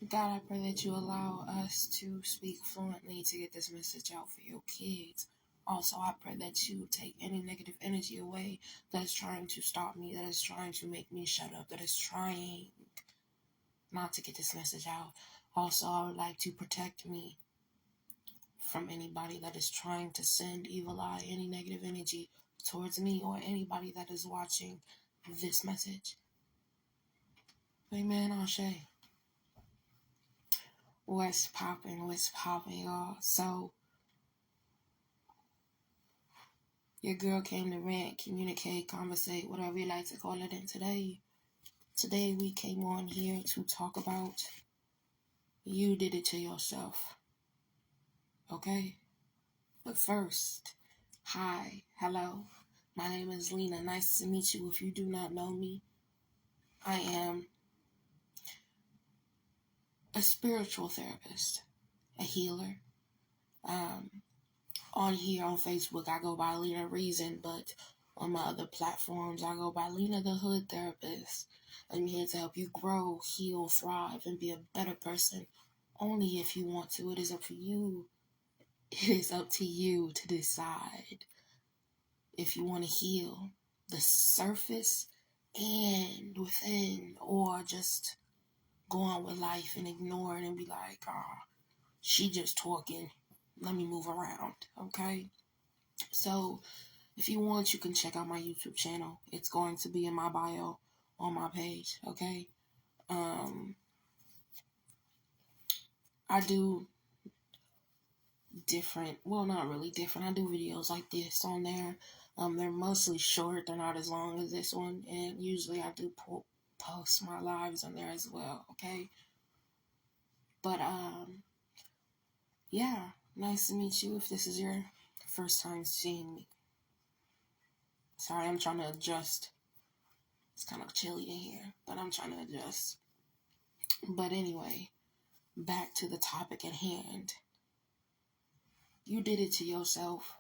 God, I pray that you allow us to speak fluently to get this message out for your kids. Also, I pray that you take any negative energy away that is trying to stop me, that is trying to make me shut up, that is trying not to get this message out. Also, I would like to protect me from anybody that is trying to send evil eye, any negative energy towards me or anybody that is watching this message. Amen, Ashe. What's popping, y'all? So, your girl came to rant, communicate, conversate, whatever you like to call it. And today we came on here to talk about you did it to yourself. Okay? But first, hi, hello. My name is Lina. Nice to meet you. If you do not know me, I am a spiritual therapist, a healer. On here on Facebook, I go by Lina Reason, but on my other platforms, I go by Lina the Hood Therapist. I'm here to help you grow, heal, thrive, and be a better person. Only if you want to. It is up to you. It is up to you to decide if you want to heal the surface and within, or just go on with life and ignore it and be like, she just talking. Let me move around, okay? So, if you want, you can check out my YouTube channel. It's going to be in my bio on my page, okay? I do different, well, not really different. I do videos like this on there. They're mostly short. They're not as long as this one. And usually I do post my lives on there as well, okay? But, yeah, nice to meet you if this is your first time seeing me. Sorry, I'm trying to adjust. It's kind of chilly in here, but I'm trying to adjust. But anyway, back to the topic at hand. You did it to yourself.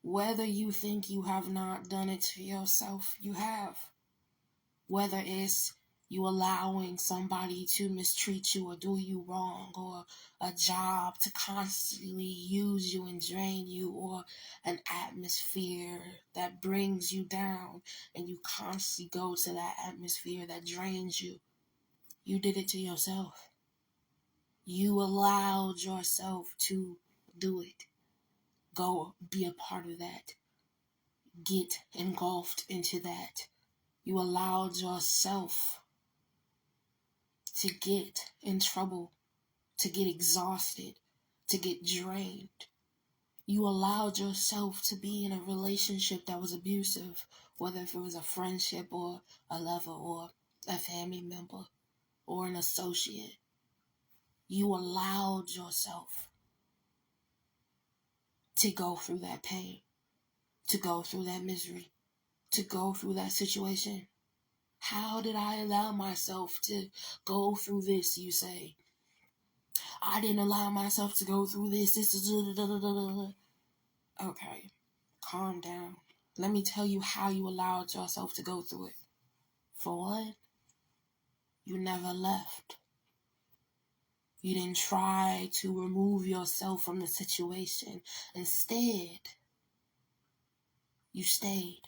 Whether you think you have not done it to yourself, you have. Whether it's you allowing somebody to mistreat you or do you wrong, or a job to constantly use you and drain you, or an atmosphere that brings you down and you constantly go to that atmosphere that drains you. You did it to yourself. You allowed yourself to do it. Go be a part of that. Get engulfed into that. You allowed yourself to get in trouble, to get exhausted, to get drained. You allowed yourself to be in a relationship that was abusive, whether if it was a friendship or a lover or a family member or an associate. You allowed yourself to go through that pain, to go through that misery, to go through that situation. How did I allow myself to go through this, you say? I didn't allow myself to go through this. This is... Okay, calm down. Let me tell you how you allowed yourself to go through it. For one, you never left. You didn't try to remove yourself from the situation. Instead, you stayed.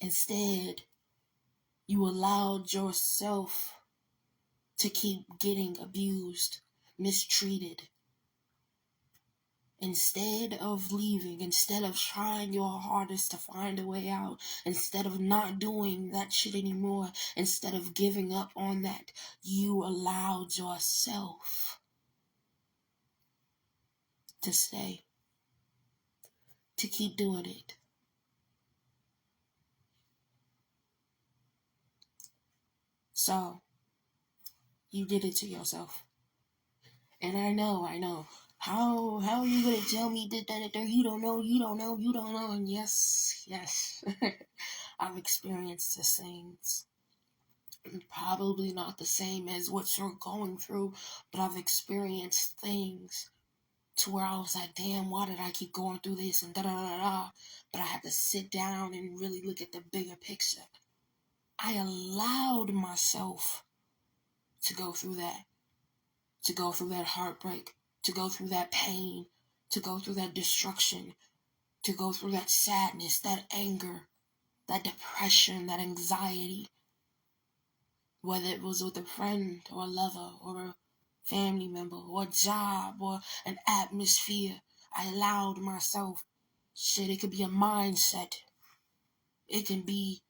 Instead, you allowed yourself to keep getting abused, mistreated. Instead of leaving, instead of trying your hardest to find a way out, instead of not doing that shit anymore, instead of giving up on that, you allowed yourself to stay, to keep doing it. So, you did it to yourself. And I know. How are you gonna tell me that you don't know? And yes. I've experienced these things. Probably not the same as what you're going through, but I've experienced things to where I was like, damn, why did I keep going through this and da-da-da-da? But I had to sit down and really look at the bigger picture. I allowed myself to go through that, to go through that heartbreak, to go through that pain, to go through that destruction, to go through that sadness, that anger, that depression, that anxiety, whether it was with a friend or a lover or a family member or a job or an atmosphere. I allowed myself, it could be a mindset, it can be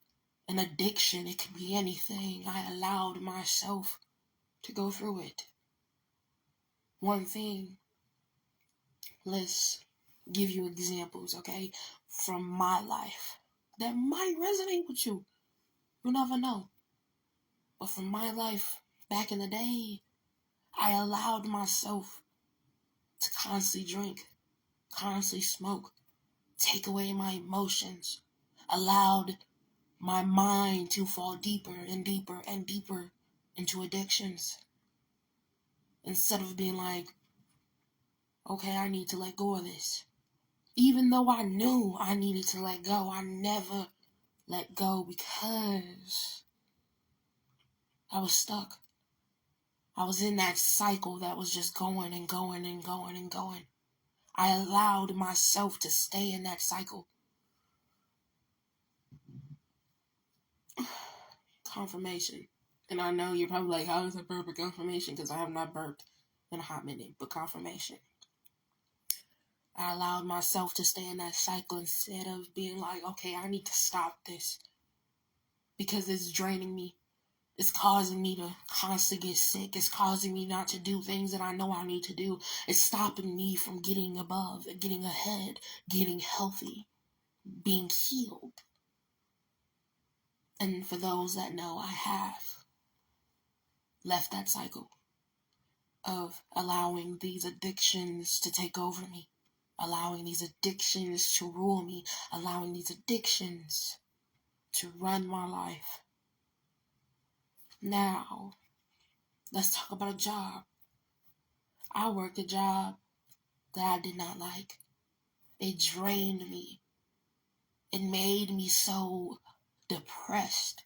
an addiction, it can be anything. I allowed myself to go through it. One thing, let's give you examples, okay, from my life that might resonate with you. You never know. But from my life back in the day, I allowed myself to constantly drink, constantly smoke, take away my emotions, allowed my mind to fall deeper and deeper and deeper into addictions. Instead of being like, okay, I need to let go of this. Even though I knew I needed to let go, I never let go because I was stuck. I was in that cycle that was just going and going and going and going. I allowed myself to stay in that cycle. Confirmation. And I know you're probably like, how is that burp a confirmation? Because I have not burped in a hot minute, but confirmation. I allowed myself to stay in that cycle instead of being like, okay, I need to stop this because it's draining me. It's causing me to constantly get sick. It's causing me not to do things that I know I need to do. It's stopping me from getting above, getting ahead, getting healthy, being healed. And for those that know, I have left that cycle of allowing these addictions to take over me, allowing these addictions to rule me, allowing these addictions to run my life. Now, let's talk about a job. I worked a job that I did not like. It drained me. It made me so depressed.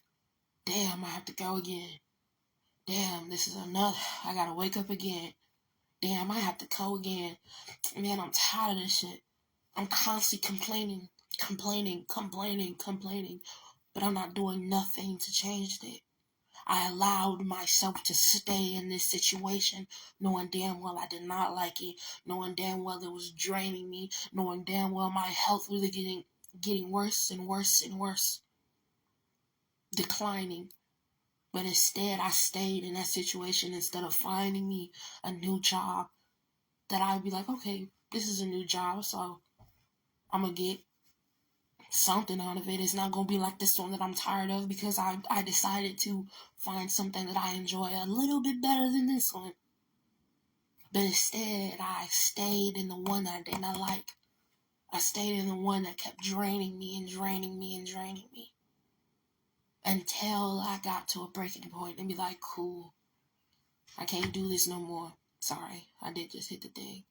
Damn, I have to go again. Damn, this is another. I gotta wake up again. Damn, I have to go again. Man, I'm tired of this shit. I'm constantly complaining. But I'm not doing nothing to change it. I allowed myself to stay in this situation, knowing damn well I did not like it, knowing damn well it was draining me, knowing damn well my health was getting worse and worse and worse, declining. But instead, I stayed in that situation instead of finding me a new job that I'd be like, okay, this is a new job, so I'm going to get something out of it. It's not going to be like this one that I'm tired of because I decided to find something that I enjoy a little bit better than this one. But instead, I stayed in the one that I did not like. I stayed in the one that kept draining me and draining me and draining me. Until I got to a breaking point and be like, cool, I can't do this no more. Sorry, I did just hit the thing.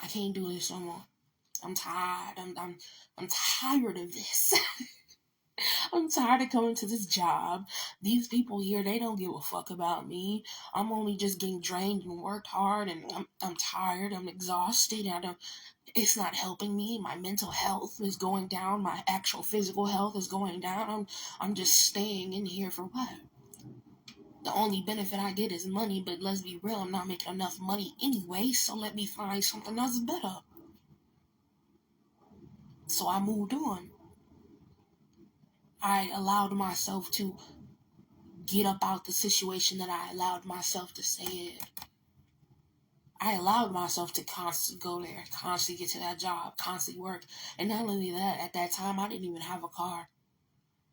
I can't do this no more. I'm tired. I'm tired of this. I'm tired of coming to this job. These people here, they don't give a fuck about me. I'm only just getting drained and worked hard, and I'm tired. I'm exhausted. It's not helping me. My mental health is going down. My actual physical health is going down. I'm just staying in here for what? The only benefit I get is money, but let's be real, I'm not making enough money anyway, so let me find something else better. So I moved on. I allowed myself to get up out the situation that I allowed myself to stay in. I allowed myself to constantly go there, constantly get to that job, constantly work. And not only that, at that time, I didn't even have a car.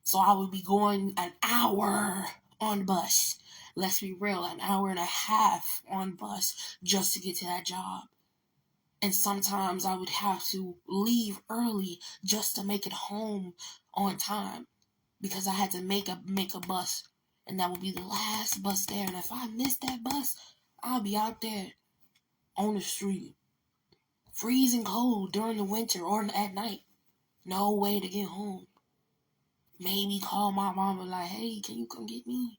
So I would be going an hour on bus. Let's be real, an hour and a half on bus just to get to that job. And sometimes I would have to leave early just to make it home on time because I had to make a bus. And that would be the last bus there. And if I missed that bus, I'll be out there on the street, freezing cold during the winter or at night. No way to get home. Maybe call my mom and like, hey, can you come get me?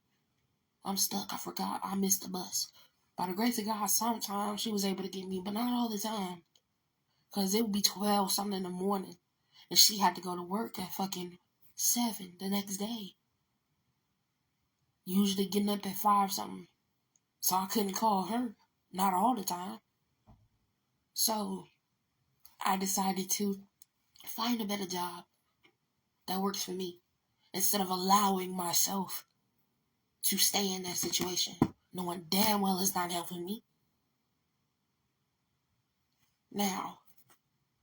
I'm stuck. I forgot. I missed the bus. By the grace of God, sometimes she was able to get me, but not all the time. Because it would be 12 something in the morning. And she had to go to work at fucking 7 the next day. Usually getting up at 5 something. So I couldn't call her. Not all the time. So I decided to find a better job that works for me. Instead of allowing myself to stay in that situation. Knowing damn well it's not helping me. Now,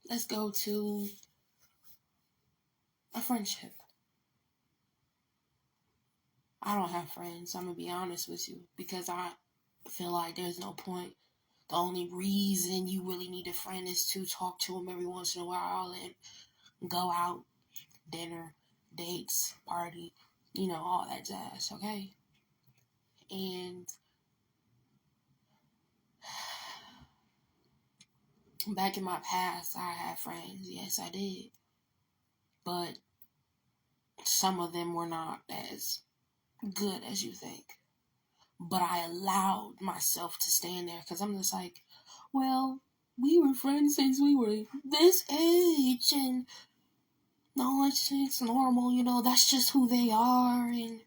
let's go to a friendship. I don't have friends, I'm going to be honest with you. Because I feel like there's no point. The only reason you really need a friend is to talk to them every once in a while and go out, dinner, dates, party, all that jazz, okay? And back in my past, I had friends. Yes, I did. But some of them were not as good as you think. But I allowed myself to stay in there because I'm just like, well, we were friends since we were this age, and no, it's normal, that's just who they are, and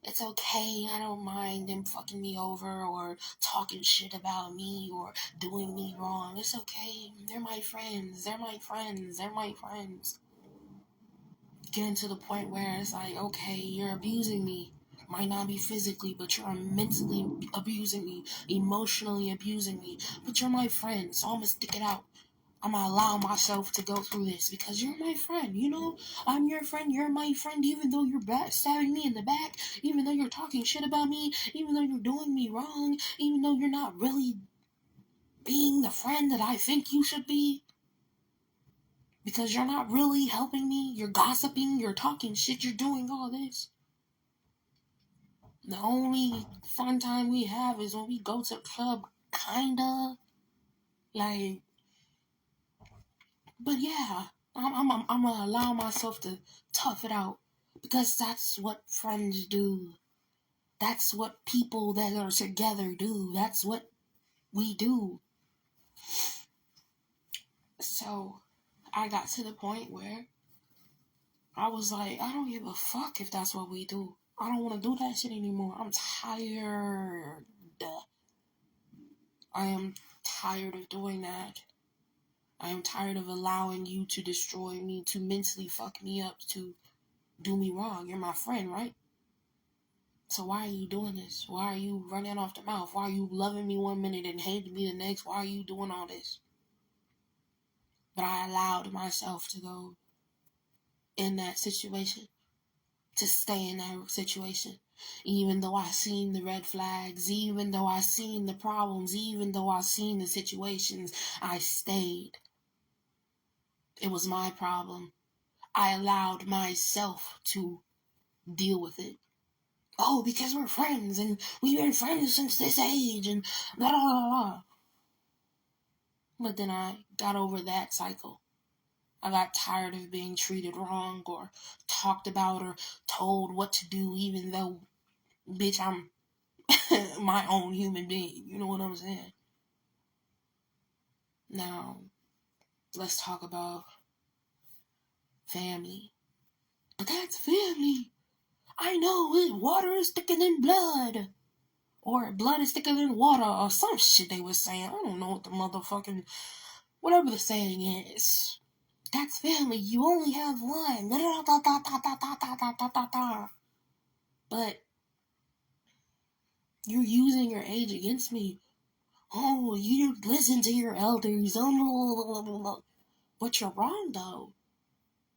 it's okay. I don't mind them fucking me over or talking shit about me or doing me wrong. It's okay. They're my friends. They're my friends. They're my friends. Getting to the point where it's like, okay, you're abusing me. Might not be physically, but you're mentally abusing me, emotionally abusing me. But you're my friend, so I'm gonna stick it out. I'm gonna allow myself to go through this because you're my friend. I'm your friend. You're my friend, even though you're stabbing me in the back, even though you're talking shit about me, even though you're doing me wrong, even though you're not really being the friend that I think you should be. Because you're not really helping me. You're gossiping. You're talking shit. You're doing all this. The only fun time we have is when we go to the club, kinda. Like, but yeah, I'm gonna allow myself to tough it out. Because that's what friends do. That's what people that are together do. That's what we do. So, I got to the point where I was like, I don't give a fuck if that's what we do. I don't want to do that shit anymore. I'm tired. I am tired of doing that. I am tired of allowing you to destroy me, to mentally fuck me up, to do me wrong. You're my friend, right? So why are you doing this? Why are you running off the mouth? Why are you loving me one minute and hating me the next? Why are you doing all this? But I allowed myself to go in that situation. To stay in that situation. Even though I seen the red flags, even though I seen the problems, even though I seen the situations, I stayed. It was my problem. I allowed myself to deal with it. Oh, because we're friends and we've been friends since this age and blah, blah, blah, blah. But then I got over that cycle. I got tired of being treated wrong or talked about or told what to do, even though, bitch, I'm my own human being. You know what I'm saying? Now, let's talk about family. But that's family. I know it. Water is thicker than blood. Or blood is thicker than water. Or some shit they was saying. I don't know what the motherfucking... Whatever the saying is. That's family. You only have one. But you're using your age against me. Oh, you listen to your elders. Oh, but you're wrong, though.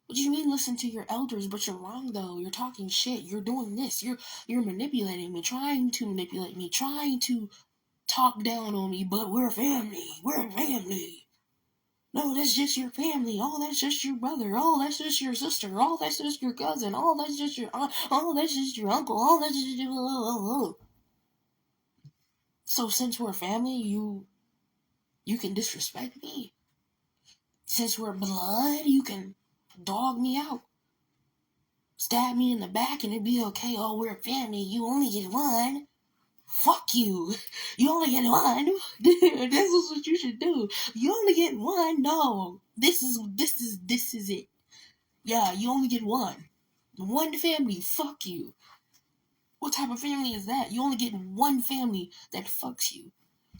What do you mean listen to your elders, but you're wrong, though? You're talking shit. You're doing this. You're manipulating me, trying to manipulate me, trying to talk down on me, but we're family. We're family. No, that's just your family. Oh, that's just your brother. Oh, that's just your sister. Oh, that's just your cousin. Oh, that's just your aunt. Oh, that's just your uncle. Oh, that's just your... So since we're family, you can disrespect me. Since we're blood, you can dog me out. Stab me in the back and it'd be okay. Oh, we're family. You only get one. Fuck you. You only get one. This is what you should do. You only get one. No. This is it. Yeah, you only get one. One family. Fuck you. What type of family is that? You only get one family that fucks you,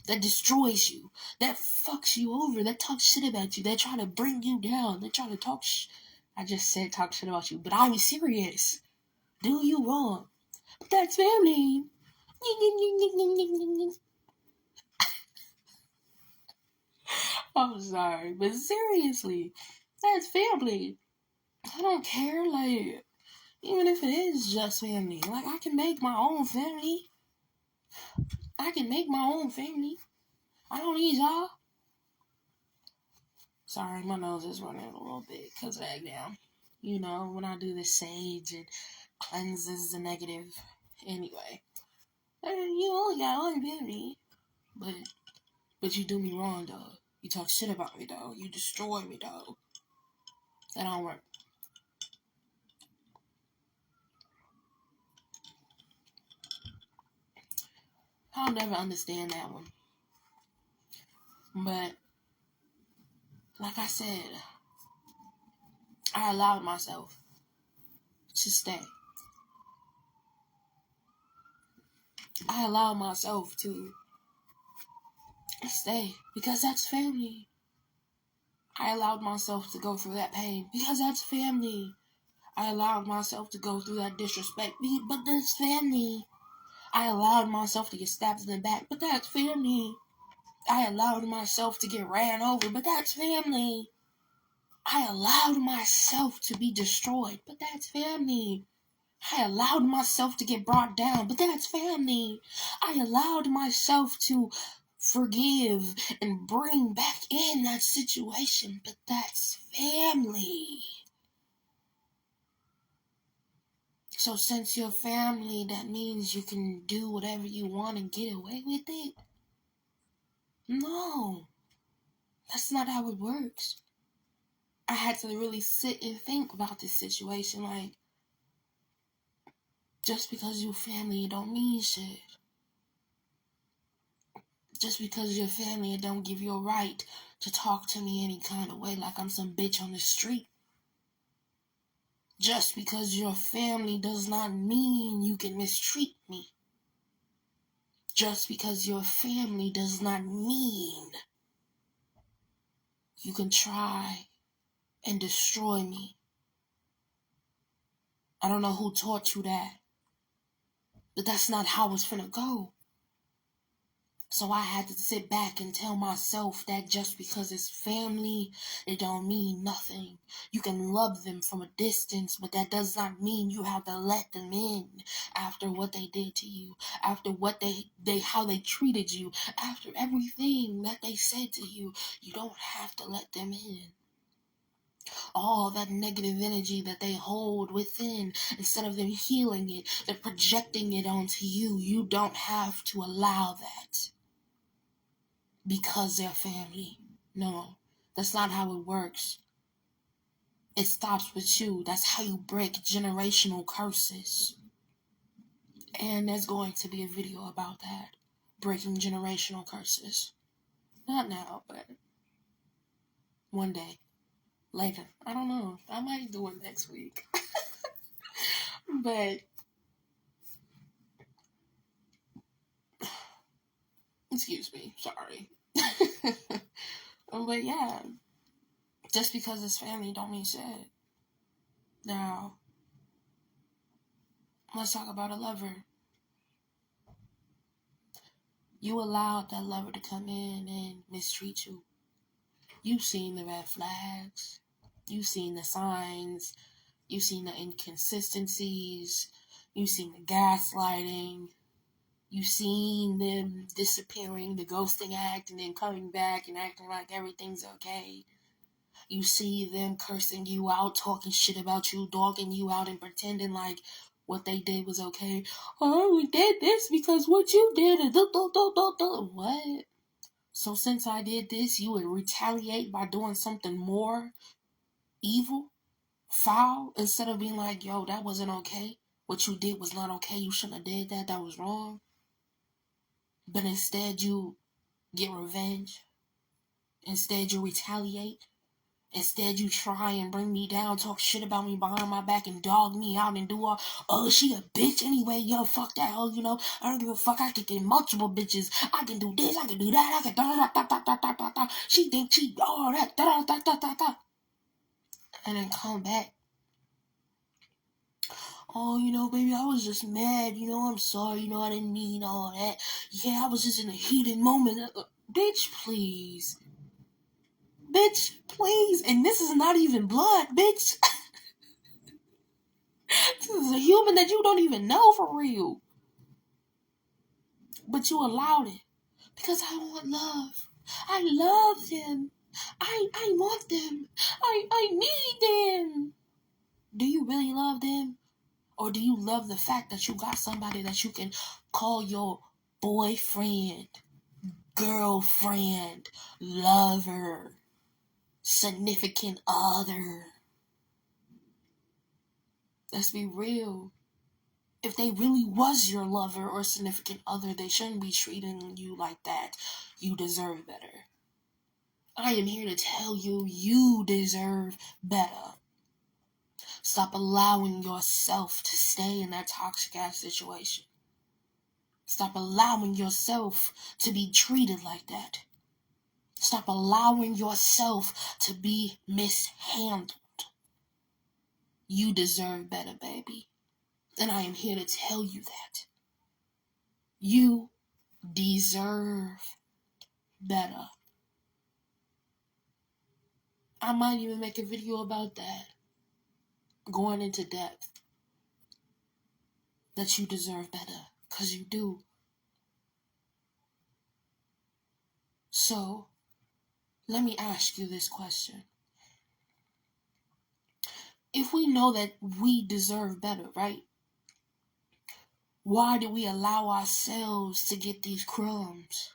that destroys you, that fucks you over, that talks shit about you, that try to bring you down, that try to talk I just said talk shit about you, but I'm serious. Do you wrong. But that's family. I'm sorry, but seriously, that's family. I don't care, like, even if it is just family, like, I can make my own family. I can make my own family. I don't need y'all. Sorry, my nose is running a little bit because of that now. You know, when I do the sage, it cleanses the negative. Anyway, you only got one family, but you do me wrong, though. You talk shit about me, though. You destroy me, though. That don't work. I'll never understand that one. But, like I said, I allowed myself to stay. I allowed myself to stay because that's family. I allowed myself to go through that pain because that's family. I allowed myself to go through that disrespect, but that's family. I allowed myself to get stabbed in the back, but that's family. I allowed myself to get ran over, but that's family. I allowed myself to be destroyed, but that's family. I allowed myself to get brought down, but that's family. I allowed myself to forgive and bring back in that situation, but that's family. So since you're family, that means you can do whatever you want and get away with it? No, that's not how it works. I had to really sit and think about this situation. Like, just because you're family, it don't mean shit. Just because you're family, it don't give you a right to talk to me any kind of way like I'm some bitch on the street. Just because you're family does not mean you can mistreat me. Just because you're family does not mean you can try and destroy me. I don't know who taught you that, but that's not how it's finna go. So I had to sit back and tell myself that just because it's family, it don't mean nothing. You can love them from a distance, but that does not mean you have to let them in after what they did to you, after what how they treated you, after everything that they said to you. You don't have to let them in. All that negative energy that they hold within, instead of them healing it, they're projecting it onto you. You don't have to allow that. Because they're family. No, that's not how it works. It stops with you. That's how you break generational curses. And there's going to be a video about that. Breaking generational curses. Not now, but one day. Later. I don't know. I might do it next week. But, excuse me. Sorry. But yeah. Just because it's family don't mean shit. Now, let's talk about a lover. You allowed that lover to come in and mistreat you. You've seen the red flags. You've seen the signs. You've seen the inconsistencies. You've seen the gaslighting. You've seen them disappearing, the ghosting act, and then coming back and acting like everything's okay. You see them cursing you out, talking shit about you, dogging you out, and pretending like what they did was okay. Oh, we did this because what you did is what? So since I did this, you would retaliate by doing something more evil, foul, instead of being like, yo, that wasn't okay. What you did was not okay. You shouldn't have did that. That was wrong. But instead you get revenge. Instead you retaliate. Instead, you try and bring me down, talk shit about me behind my back, and dog me out and do all, oh, she a bitch anyway, yo, fuck that hoe, you know, I don't give a fuck, I can get multiple bitches, I can do this, I can do that, I can da-da-da-da-da-da-da-da, she think she, all that, da-da-da-da-da-da, and then come back, oh, you know, baby, I was just mad, you know, I'm sorry, you know, I didn't mean all that, yeah, I was just in a heated moment, bitch, please. Bitch, please. And this is not even blood, bitch. This is a human that you don't even know for real. But you allowed it. Because I want love. I love them. I want them. I need them. Do you really love them? Or do you love the fact that you got somebody that you can call your boyfriend, girlfriend, lover, significant other? Let's be real. If they really was your lover or significant other, they shouldn't be treating you like that. You deserve better. I am here to tell you, you deserve better. Stop allowing yourself to stay in that toxic ass situation. Stop allowing yourself to be treated like that. Stop allowing yourself to be mishandled. You deserve better, baby. And I am here to tell you that. You deserve better. I might even make a video about that. Going into depth. That you deserve better. Because you do. So, let me ask you this question. If we know that we deserve better, right? Why do we allow ourselves to get these crumbs?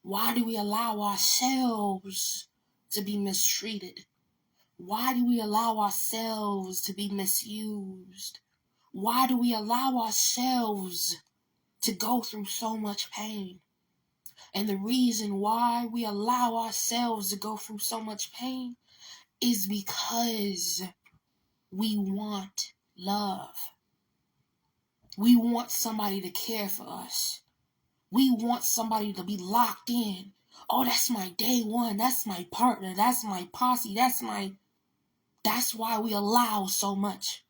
Why do we allow ourselves to be mistreated? Why do we allow ourselves to be misused? Why do we allow ourselves to go through so much pain? And the reason why we allow ourselves to go through so much pain is because we want love. We want somebody to care for us. We want somebody to be locked in. Oh, that's my day one. That's my partner. That's my posse. That's why we allow so much.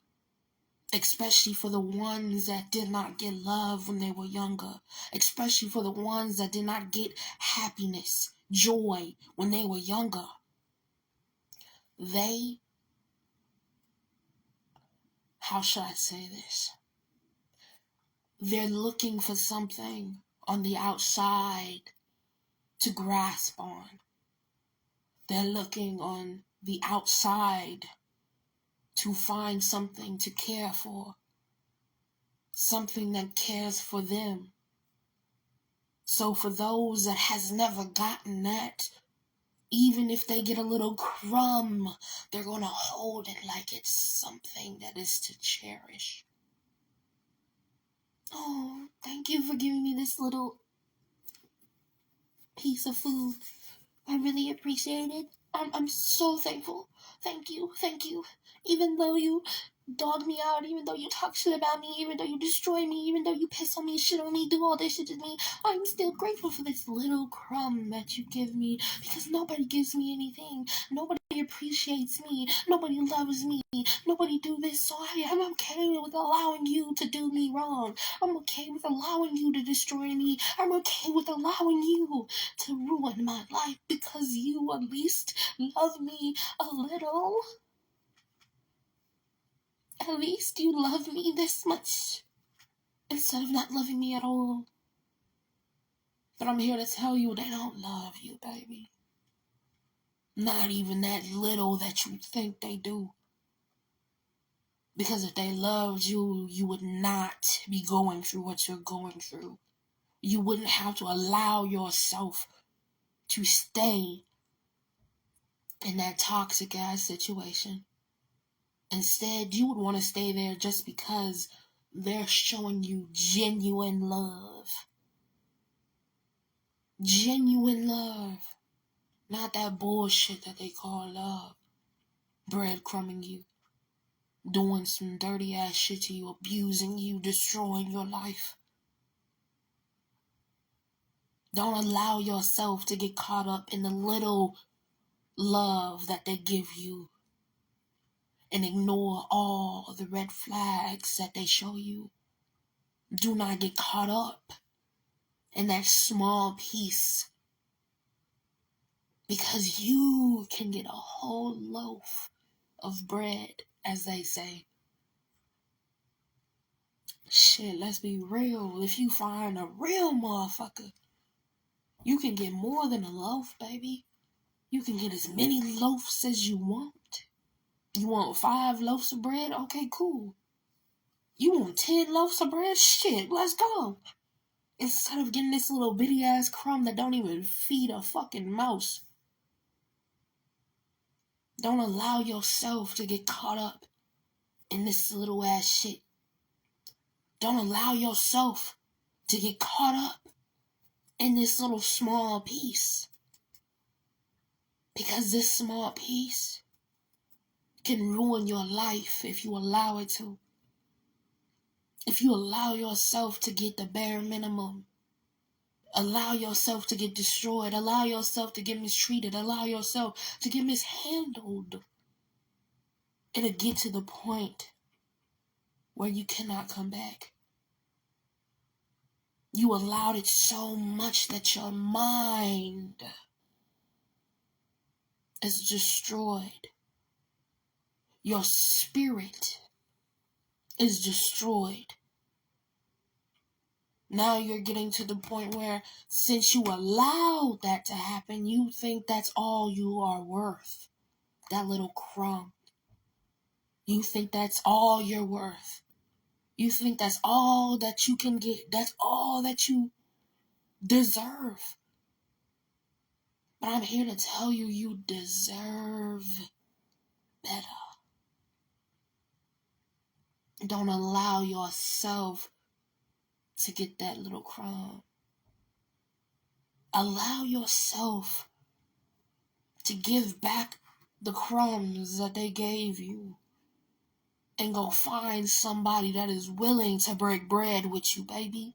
Especially for the ones that did not get love when they were younger. Especially for the ones that did not get happiness, joy when they were younger. How should I say this? They're looking for something on the outside to grasp on. They're looking on the outside to find something to care for. Something that cares for them. So for those that has never gotten that, even if they get a little crumb, they're going to hold it like it's something that is to cherish. Oh, thank you for giving me this little piece of food. I really appreciate it. I'm so thankful. Thank you. Even though you dog me out, even though you talk shit about me, even though you destroy me, even though you piss on me, shit on me, do all this shit to me, I'm still grateful for this little crumb that you give me, because nobody gives me anything. Nobody appreciates me. Nobody loves me. Nobody do this, so I'm okay with allowing you to do me wrong. I'm okay with allowing you to destroy me. I'm okay with allowing you to ruin my life, because you at least love me a little. At least you love me this much, instead of not loving me at all. But I'm here to tell you, they don't love you, baby. Not even that little that you think they do. Because if they loved you, you would not be going through what you're going through. You wouldn't have to allow yourself to stay in that toxic ass situation. Instead, you would want to stay there just because they're showing you genuine love. Genuine love. Not that bullshit that they call love. Breadcrumbing you. Doing some dirty ass shit to you. Abusing you. Destroying your life. Don't allow yourself to get caught up in the little love that they give you. And ignore all the red flags that they show you. Do not get caught up in that small piece. Because you can get a whole loaf of bread, as they say. Shit, let's be real. If you find a real motherfucker, you can get more than a loaf, baby. You can get as many loaves as you want. You want 5 loaves of bread? Okay, cool. You want 10 loaves of bread? Shit, let's go. Instead of getting this little bitty ass crumb that don't even feed a fucking mouse. Don't allow yourself to get caught up in this little ass shit. Don't allow yourself to get caught up in this little small piece. Because this small piece can ruin your life if you allow it to. If you allow yourself to get the bare minimum. Allow yourself to get destroyed. Allow yourself to get mistreated. Allow yourself to get mishandled. It'll get to the point where you cannot come back. You allowed it so much that your mind is destroyed. Your spirit is destroyed. Now you're getting to the point where, since you allowed that to happen, you think that's all you are worth. That little crumb. You think that's all you're worth. You think that's all that you can get. That's all that you deserve. But I'm here to tell you, you deserve better. Don't allow yourself to get that little crumb. Allow yourself to give back the crumbs that they gave you. And go find somebody that is willing to break bread with you, baby.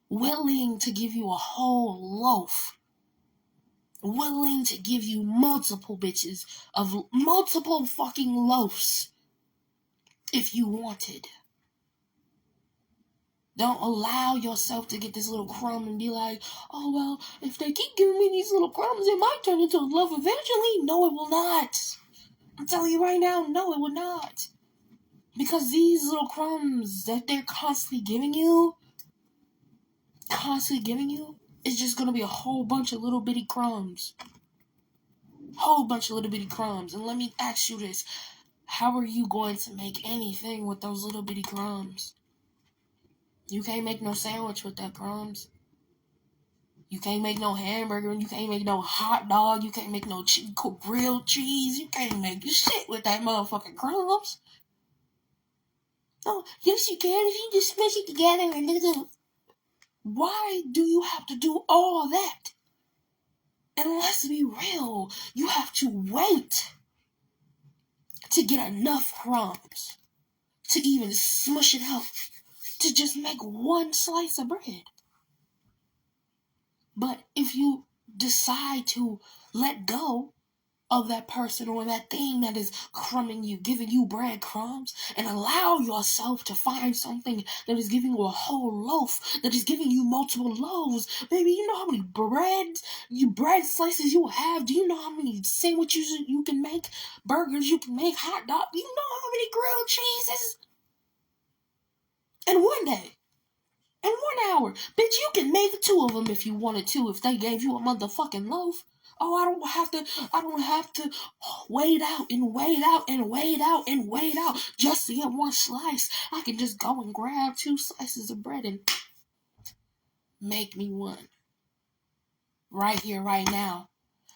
Willing to give you a whole loaf. Willing to give you multiple bitches of multiple fucking loaves if you wanted. Don't allow yourself to get this little crumb and be like, oh, well, if they keep giving me these little crumbs, it might turn into a loaf eventually. No, it will not. I'm telling you right now, no, it will not. Because these little crumbs that they're constantly giving you, is just going to be a whole bunch of little bitty crumbs. Whole bunch of little bitty crumbs. And let me ask you this. How are you going to make anything with those little bitty crumbs? You can't make no sandwich with that crumbs. You can't make no hamburger. You can't make no hot dog. You can't make no grilled cheese. You can't make shit with that motherfucking crumbs. Oh, yes you can if you just smush it together and do. Why do you have to do all that? And let's be real, you have to wait to get enough crumbs to even smush it out to just make one slice of bread. But if you decide to let go of that person or that thing that is crumbing you, giving you breadcrumbs, and allow yourself to find something that is giving you a whole loaf, that is giving you multiple loaves. Baby, you know how many bread slices you have? Do you know how many sandwiches you can make? Burgers you can make? Hot dog? You know how many grilled cheeses? In one day. In 1 hour. Bitch, you can make 2 of them if you wanted to, if they gave you a motherfucking loaf. Oh, I don't have to wait out and wait out and wait out and wait out just to get one slice. I can just go and grab 2 slices of bread and make me one. Right here, right now.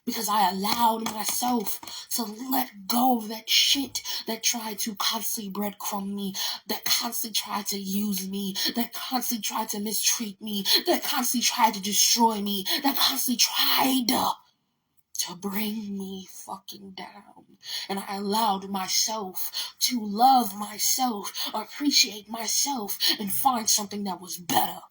Because I allowed myself to let go of that shit that tried to constantly breadcrumb me, that constantly tried to use me, that constantly tried to mistreat me, that constantly tried to destroy me, that constantly tried to bring me fucking down. And I allowed myself to love myself, appreciate myself, and find something that was better.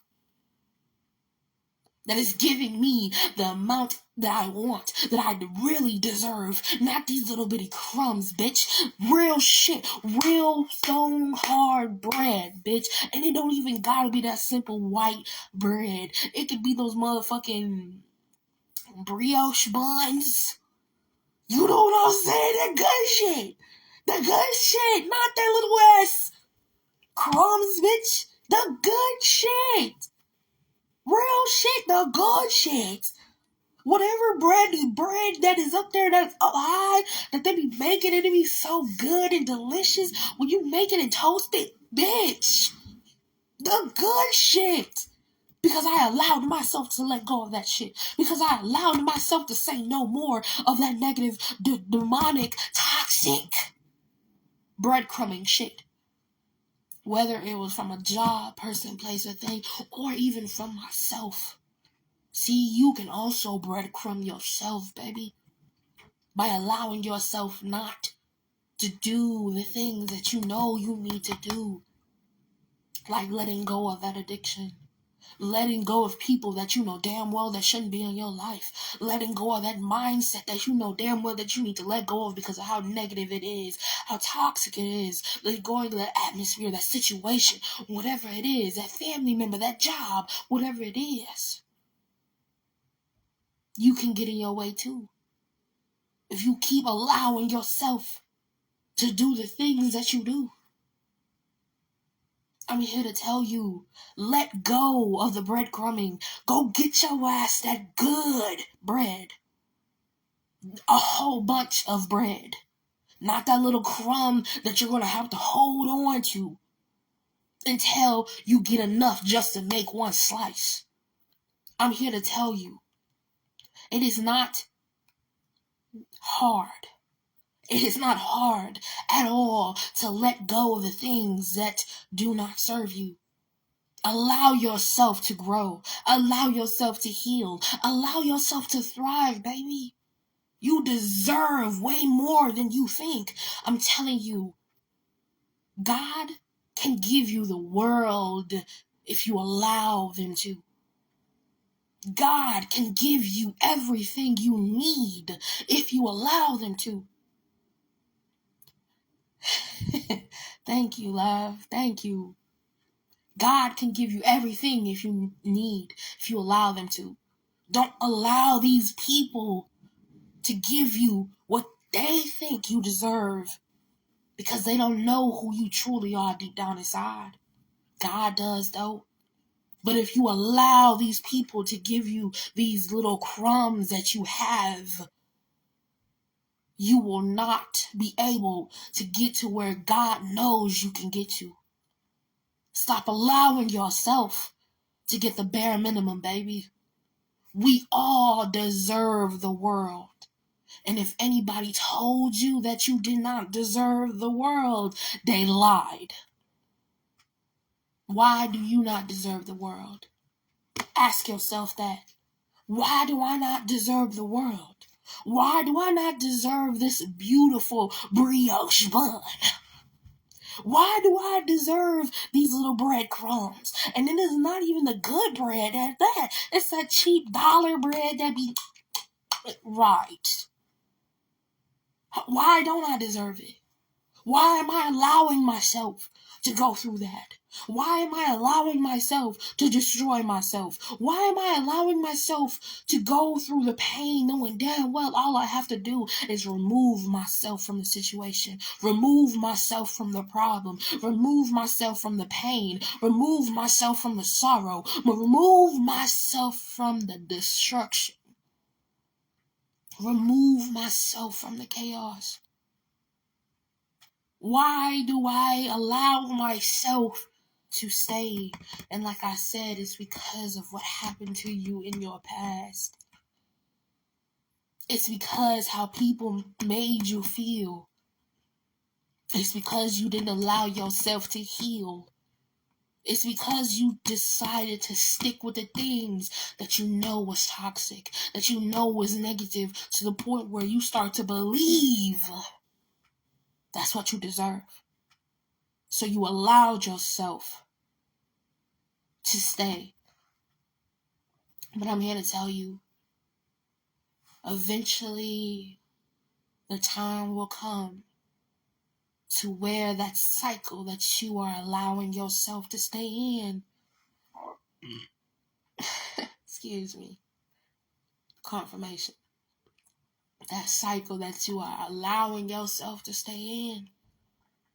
That is giving me the amount that I want, that I really deserve. Not these little bitty crumbs, bitch. Real shit. Real stone hard bread, bitch. And it don't even gotta be that simple white bread. It could be those motherfucking brioche buns. You know what I'm saying? That good shit. The good shit. Not that little ass crumbs, bitch. The good shit. Real shit. The good shit. Whatever bread that is up there that's up high, that they be making it to be so good and delicious when you make it and toast it, bitch. The good shit. Because I allowed myself to let go of that shit. Because I allowed myself to say no more of that negative, demonic, toxic breadcrumbing shit. Whether it was from a job, person, place, or thing, or even from myself. See, you can also breadcrumb yourself, baby. By allowing yourself not to do the things that you know you need to do. Like letting go of that addiction. Letting go of people that you know damn well that shouldn't be in your life. Letting go of that mindset that you know damn well that you need to let go of because of how negative it is, how toxic it is. Let go of that atmosphere, that situation, whatever it is, that family member, that job, whatever it is. You can get in your way too. If you keep allowing yourself to do the things that you do. I'm here to tell you, let go of the breadcrumbing. Go get your ass that good bread. A whole bunch of bread. Not that little crumb that you're going to have to hold on to until you get enough just to make one slice. I'm here to tell you, it is not hard. It is not hard at all to let go of the things that do not serve you. Allow yourself to grow. Allow yourself to heal. Allow yourself to thrive, baby. You deserve way more than you think. I'm telling you, God can give you the world if you allow them to. God can give you everything you need if you allow them to. Thank you, love. Thank you. God can give you everything if you need, if you allow them to. Don't allow these people to give you what they think you deserve because they don't know who you truly are deep down inside. God does, though. But if you allow these people to give you these little crumbs that you have, you will not be able to get to where God knows you can get to. Stop allowing yourself to get the bare minimum, baby. We all deserve the world. And if anybody told you that you did not deserve the world, they lied. Why do you not deserve the world? Ask yourself that. Why do I not deserve the world? Why do I not deserve this beautiful brioche bun? Why do I deserve these little breadcrumbs? And then it's not even the good bread at that. It's that cheap dollar bread that be right. Why don't I deserve it? Why am I allowing myself to go through that? Why am I allowing myself to destroy myself? Why am I allowing myself to go through the pain knowing damn well all I have to do is remove myself from the situation, remove myself from the problem, remove myself from the pain, remove myself from the sorrow, remove myself from the destruction, remove myself from the chaos? Why do I allow myself to stay? And like I said, it's because of what happened to you in your past. It's because how people made you feel. It's because you didn't allow yourself to heal. It's because you decided to stick with the things that you know was toxic, that you know was negative, to the point where you start to believe that's what you deserve. So you allowed yourself to stay. But I'm here to tell you, eventually the time will come to where that cycle that you are allowing yourself to stay in, excuse me, confirmation, that cycle that you are allowing yourself to stay in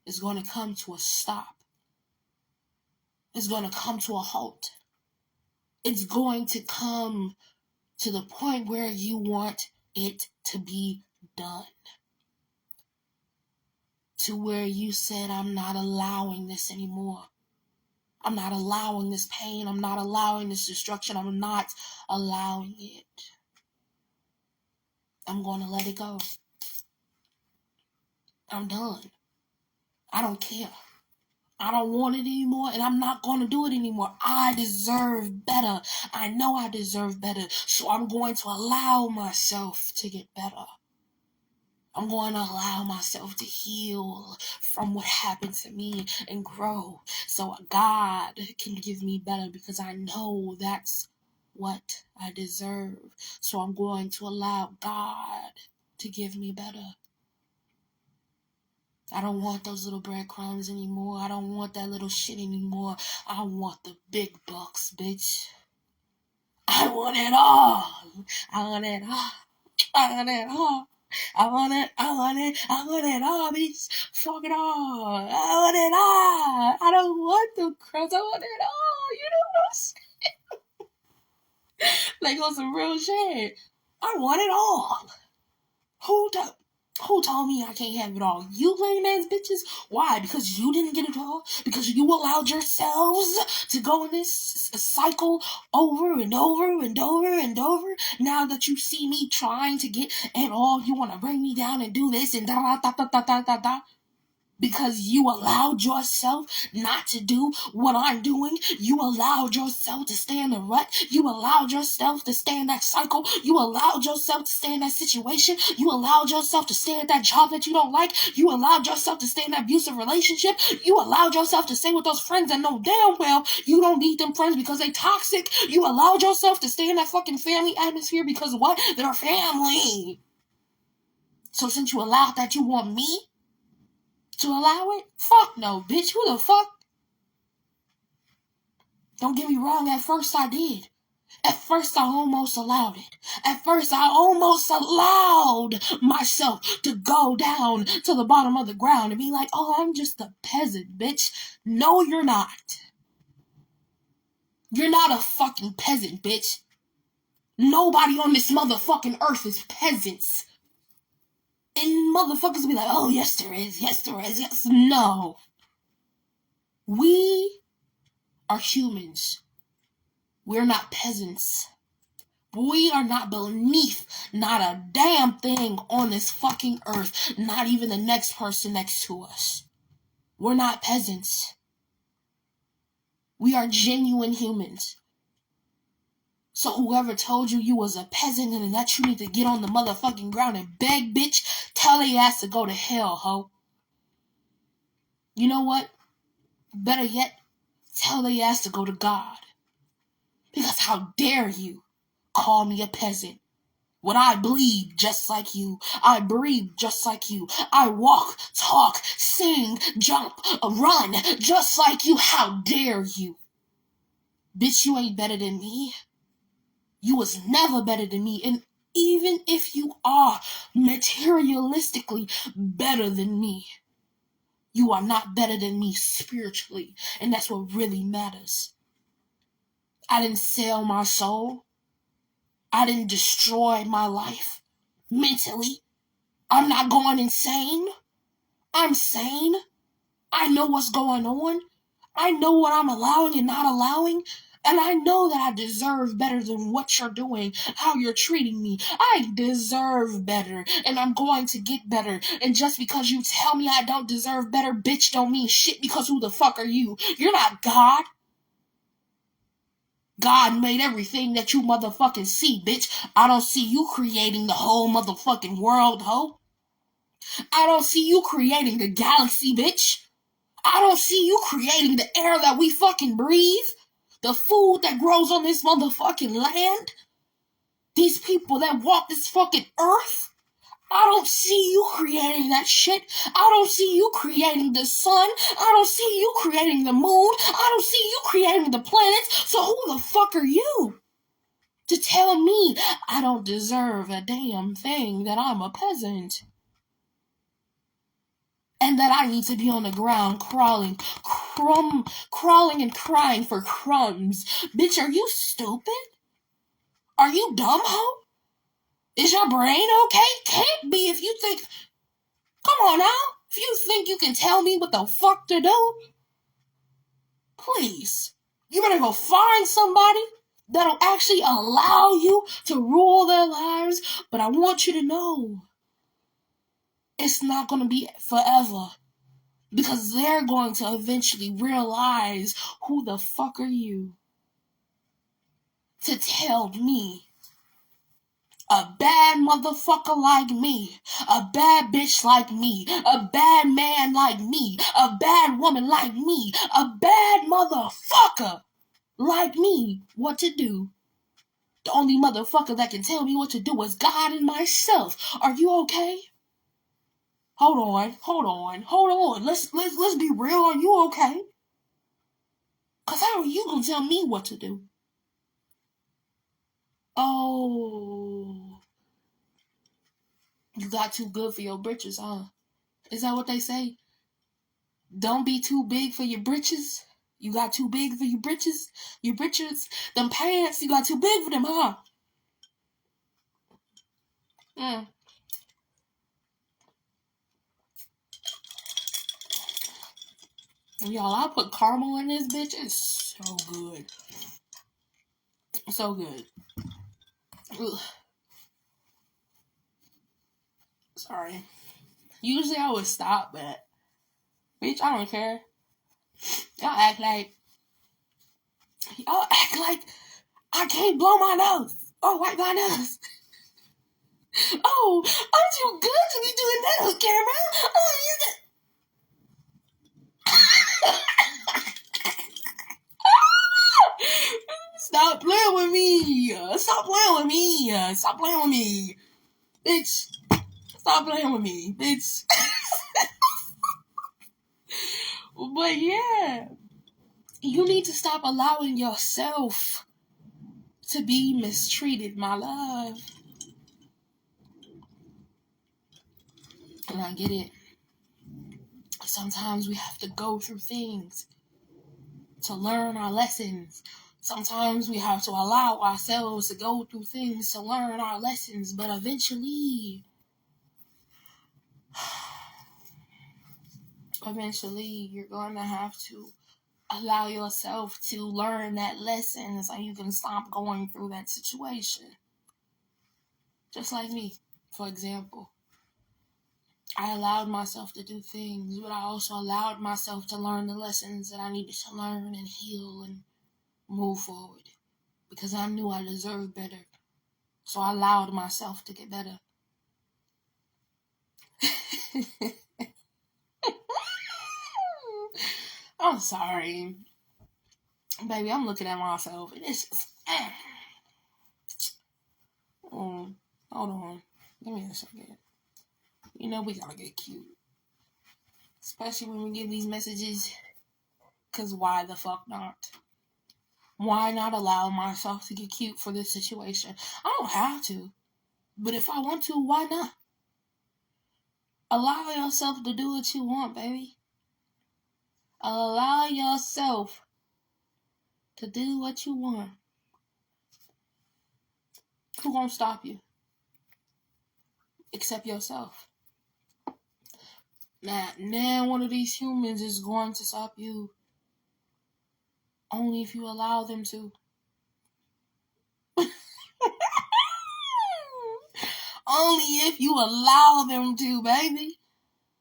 is going to come to a stop. It's going to come to a halt. It's going to come to the point where you want it to be done. To where you said, I'm not allowing this anymore. I'm not allowing this pain. I'm not allowing this destruction. I'm not allowing it. I'm going to let it go. I'm done. I don't care. I don't want it anymore, and I'm not going to do it anymore. I deserve better. I know I deserve better, so I'm going to allow myself to get better. I'm going to allow myself to heal from what happened to me and grow so God can give me better, because I know that's what I deserve. So I'm going to allow God to give me better. I don't want those little breadcrumbs anymore. I don't want that little shit anymore. I want the big bucks, bitch. I want it all. I want it all. I want it all. I want it all, bitch. Fuck it all. I want it all. I don't want the crumbs. I want it all. You know what I'm saying? Like on some real shit. I want it all. Who told me I can't have it all? You lame ass bitches. Why? Because you didn't get it all? Because you allowed yourselves to go in this cycle over and over and over and over? Now that you see me trying to get it all, you want to bring me down and do this and da da da da da da da. Because you allowed yourself not to do what I'm doing. You allowed yourself to stay in the rut. You allowed yourself to stay in that cycle. You allowed yourself to stay in that situation. You allowed yourself to stay at that job that you don't like. You allowed yourself to stay in that abusive relationship. You allowed yourself to stay with those friends that know damn well you don't need them friends because they toxic. You allowed yourself to stay in that fucking family atmosphere because what? They're family. So since you allowed that, you want me to allow it? Fuck no, bitch. Who the fuck? Don't get me wrong, at first I did. At first I almost allowed it. At first I almost allowed myself to go down to the bottom of the ground and be like, oh, I'm just a peasant, bitch. No, you're not. You're not a fucking peasant, bitch. Nobody on this motherfucking earth is peasants. And motherfuckers be like, oh, yes there is, yes there is, yes. No. We are humans. We're not peasants. We are not beneath not a damn thing on this fucking earth. Not even the next person next to us. We're not peasants. We are genuine humans. So whoever told you was a peasant and that you need to get on the motherfucking ground and beg, bitch, tell they ass to go to hell, ho. You know what? Better yet, tell they ass to go to God. Because how dare you call me a peasant when I bleed just like you, I breathe just like you, I walk, talk, sing, jump, run just like you. How dare you? Bitch, you ain't better than me. You was never better than me. And even if you are materialistically better than me, you are not better than me spiritually. And that's what really matters. I didn't sell my soul. I didn't destroy my life mentally. I'm not going insane. I'm sane. I know what's going on. I know what I'm allowing and not allowing. And I know that I deserve better than what you're doing, how you're treating me. I deserve better, and I'm going to get better. And just because you tell me I don't deserve better, bitch, don't mean shit, because who the fuck are you? You're not God. God made everything that you motherfucking see, bitch. I don't see you creating the whole motherfucking world, ho. I don't see you creating the galaxy, bitch. I don't see you creating the air that we fucking breathe. The food that grows on this motherfucking land. These people that walk this fucking earth. I don't see you creating that shit. I don't see you creating the sun. I don't see you creating the moon. I don't see you creating the planets. So who the fuck are you to tell me I don't deserve a damn thing, that I'm a peasant? And that I need to be on the ground crawling and crying for crumbs. Bitch, are you stupid? Are you dumb, ho? Is your brain okay? Can't be if you think... Come on now. If you think you can tell me what the fuck to do, please. You better go find somebody that'll actually allow you to rule their lives. But I want you to know, it's not going to be forever. Because they're going to eventually realize, who the fuck are you to tell me, a bad motherfucker like me, a bad bitch like me, a bad man like me, a bad woman like me, a bad motherfucker like me, what to do? The only motherfucker that can tell me what to do is God and myself. Are you okay? Hold on. Let's be real. Are you okay? Cause how are you gonna tell me what to do? Oh, you got too good for your britches, huh? Is that what they say? Don't be too big for your britches. You got too big for your britches. Your britches, them pants, you got too big for them, huh? Y'all, I put caramel in this bitch. It's so good. So good. Ugh. Sorry. Usually I would stop, but bitch, I don't care. Y'all act like I can't blow my nose or wipe my nose. Oh, aren't you good to be doing that on camera? Oh, you Stop playing with me. Stop playing with me. Stop playing with me. Bitch. Stop playing with me, bitch. But yeah, you need to stop allowing yourself to be mistreated, my love. And I get it. Sometimes we have to go through things to learn our lessons. Sometimes we have to allow ourselves to go through things to learn our lessons. But eventually, you're going to have to allow yourself to learn that lesson so you can stop going through that situation. Just like me, for example. I allowed myself to do things, but I also allowed myself to learn the lessons that I needed to learn and heal and move forward. Because I knew I deserved better. So I allowed myself to get better. I'm sorry. Baby, I'm looking at myself and it's just... hold on. Give me a second. You know we gotta get cute. Especially when we get these messages. Because why the fuck not? Why not allow myself to get cute for this situation? I don't have to. But if I want to, why not? Allow yourself to do what you want, baby. Allow yourself to do what you want. Who gonna stop you? Except yourself. Now one of these humans is going to stop you. Only if you allow them to. Only if you allow them to, baby.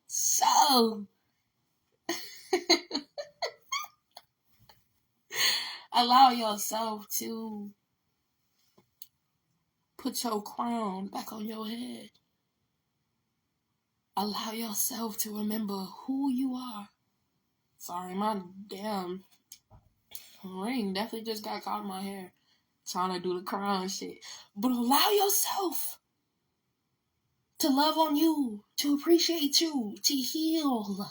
So, allow yourself to put your crown back on your head. Allow yourself to remember who you are. Sorry, my damn ring definitely just got caught in my hair. Trying to do the crown shit. But allow yourself to love on you, to appreciate you, to heal.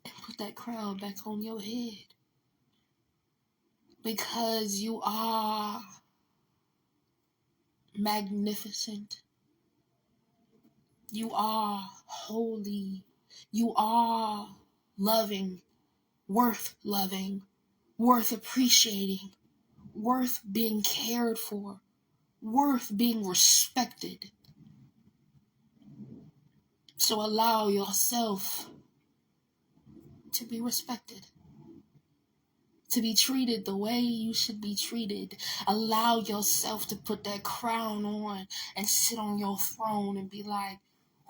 And put that crown back on your head. Because you are magnificent. You are holy. You are loving, worth appreciating, worth being cared for, worth being respected. So allow yourself to be respected, to be treated the way you should be treated. Allow yourself to put that crown on and sit on your throne and be like,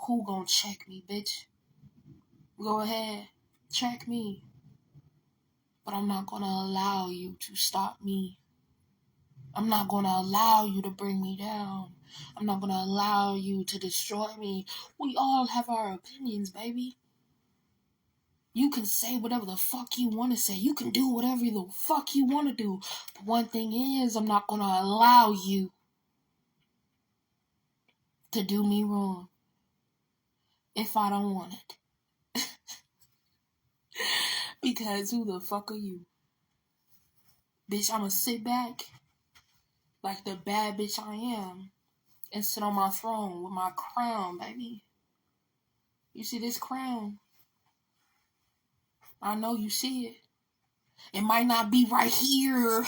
who gonna check me, bitch? Go ahead, check me. But I'm not gonna allow you to stop me. I'm not gonna allow you to bring me down. I'm not gonna allow you to destroy me. We all have our opinions, baby. You can say whatever the fuck you want to say. You can do whatever the fuck you want to do. But one thing is, I'm not gonna allow you to do me wrong if I don't want it. Because who the fuck are you? Bitch, I'ma sit back like the bad bitch I am and sit on my throne with my crown, baby. You see this crown? I know you see it. It might not be right here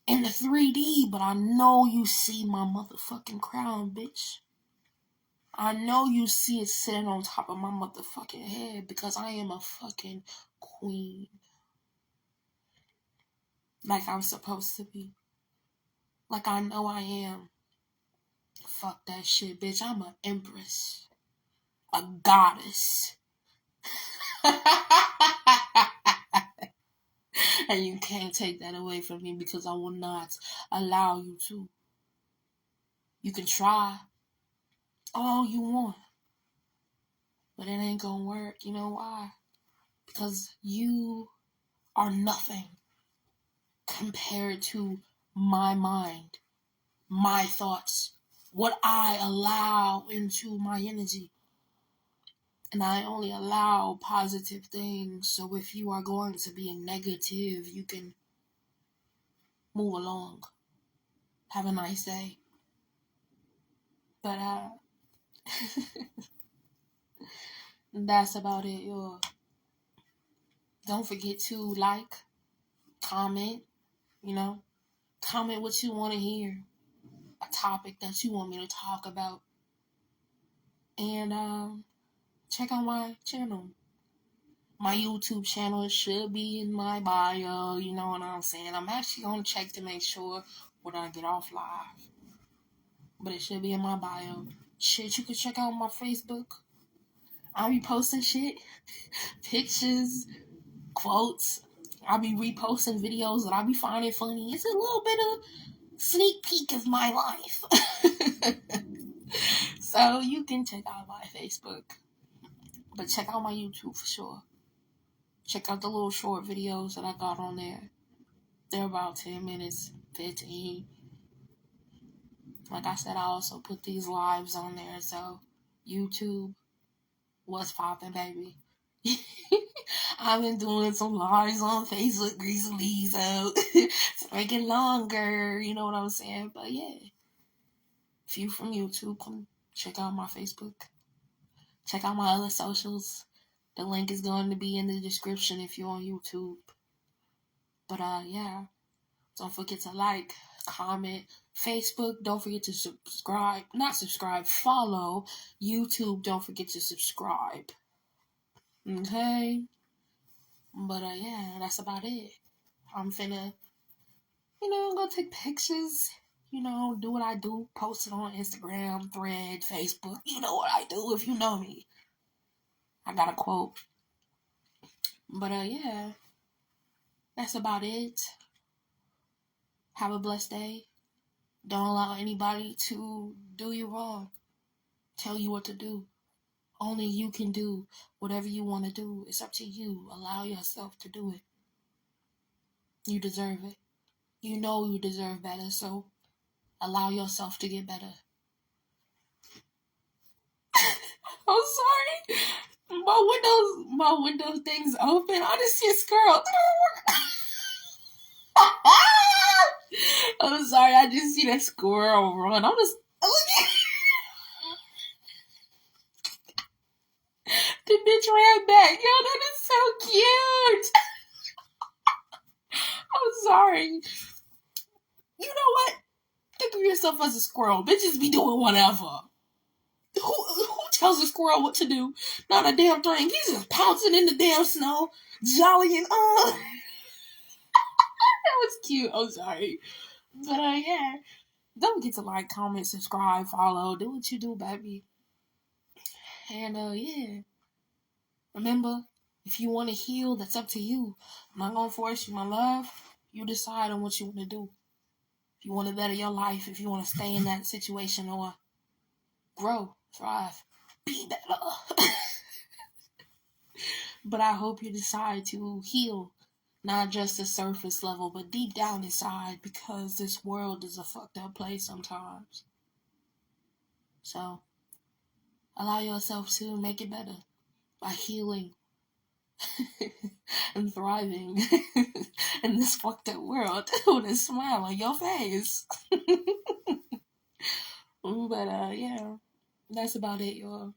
in the 3D, but I know you see my motherfucking crown, bitch. I know you see it sitting on top of my motherfucking head because I am a fucking queen. Like I'm supposed to be. Like I know I am. Fuck that shit, bitch. I'm an empress. A goddess. And you can't take that away from me because I will not allow you to. You can try all you want, but it ain't gonna work. You know why? Because you are nothing compared to my mind, my thoughts, what I allow into my energy. And I only allow positive things. So if you are going to be negative, you can move along. Have a nice day. But that's about it, y'all. Don't forget to like, comment, comment what you want to hear, a topic that you want me to talk about, and check out my channel. My YouTube channel should be in my bio, you know what I'm saying? I'm actually going to check to make sure when I get off live. But it should be in my bio. Shit, you can check out my Facebook. I'll be posting shit, pictures, quotes. I'll be reposting videos that I'll be finding funny. It's a little bit of sneak peek of my life. So you can check out my Facebook. But check out my YouTube for sure. Check out the little short videos that I got on there. They're about 10 minutes, 15. Like I said, I also put these lives on there. So YouTube, what's poppin', baby? I've been doing some lives on Facebook recently, so it's making longer, you know what I'm saying? But yeah, if you from YouTube, come check out my Facebook. Check out my other socials. The link is going to be in the description if you're on YouTube. But yeah, don't forget to like, comment. Facebook, don't forget to subscribe. Not subscribe, follow. YouTube, don't forget to subscribe. Okay? But yeah, that's about it. I'm finna, go take pictures. Do what I do. Post it on Instagram, Thread, Facebook. You know what I do if you know me. I got a quote. But yeah, that's about it. Have a blessed day. Don't allow anybody to do you wrong. Tell you what to do. Only you can do whatever you want to do. It's up to you. Allow yourself to do it. You deserve it. You know you deserve better, so allow yourself to get better. I'm sorry. My window thing's open. I just see a squirrel. I'm sorry, I just see that squirrel run. The bitch ran back. Yo, that is so cute. I'm sorry. You know what? Think of yourself as a squirrel. Bitches be doing whatever. Who tells a squirrel what to do? Not a damn thing. He's just pouncing in the damn snow, jolly and that was cute. I'm sorry. But yeah. Don't forget to like, comment, subscribe, follow, do what you do, baby. And yeah. Remember, if you want to heal, that's up to you. I'm not gonna force you, my love. You decide on what you want to do. If you want to better your life, if you want to stay in that situation or grow, thrive, be better. But I hope you decide to heal, not just the surface level, but deep down inside, because this world is a fucked up place sometimes. So, allow yourself to make it better by healing and thriving in this fucked up world with a smile on your face. But yeah, that's about it, y'all.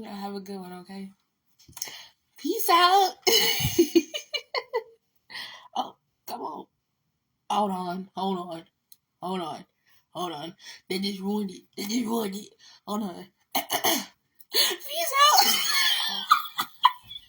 Have a good one, okay? Peace out. Oh, come on. Hold on. Hold on. Hold on. Hold on. They just ruined it. Hold on.